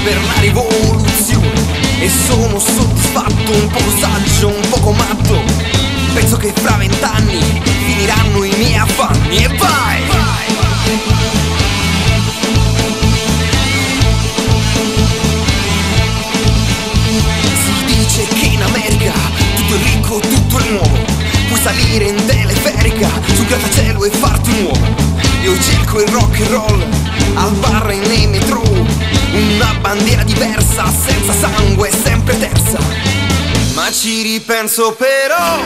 per la rivoluzione. E sono soddisfatto, un poco saggio, un poco matto. Penso che fra 20 anni finiranno i miei affanni. E vai! Si dice che in America tutto è ricco, tutto è nuovo. Puoi salire in teleferica sul grattacielo e farti un uomo. Io cerco il rock and roll al bar e nei metro, una bandiera diversa, senza sangue, sempre terza. Ma ci ripenso però,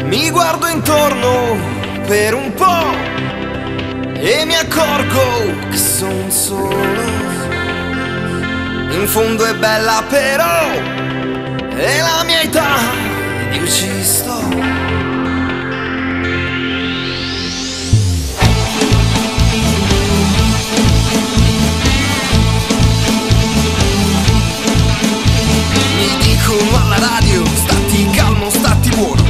mi guardo intorno per un po' e mi accorgo che son solo. In fondo è bella però, è la mia età ed io ci sto. Alla radio, stati calmo, stati buono,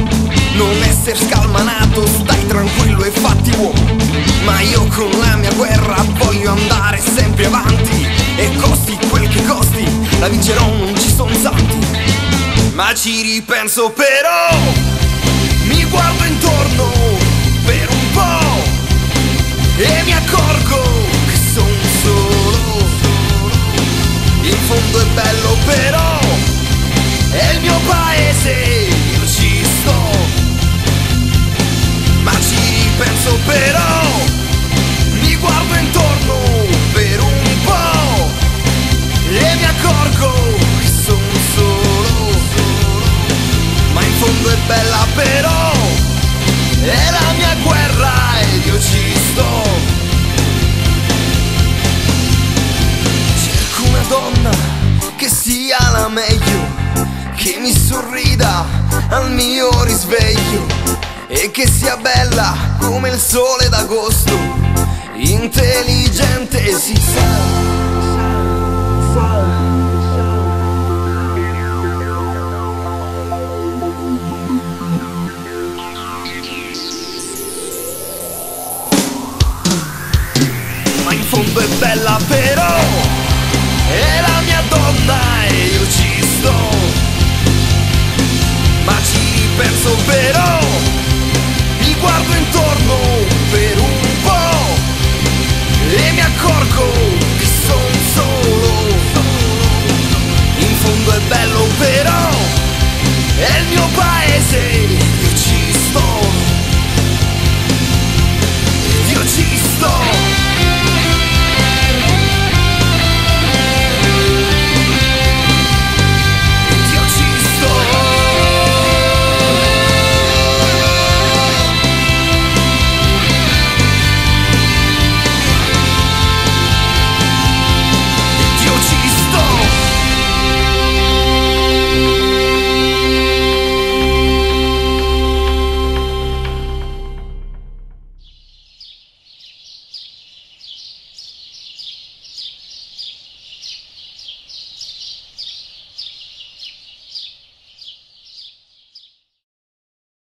non essere scalmanato, stai tranquillo e fatti uomo. Ma io con la mia guerra voglio andare sempre avanti, e costi quel che costi, la vincerò, non ci son santi. Ma ci ripenso però, mi guardo intorno per un po' e mi accorgo che son solo. In fondo è bello però, è il mio paese, io ci sto. Ma ci ripenso però, mi guardo intorno per un po' e mi accorgo che son solo. Ma in fondo è bella però, è la mia guerra ed io ci sto. Cerco una donna che sia la meglio, che mi sorrida al mio risveglio e che sia bella come il sole d'agosto, intelligente si sa.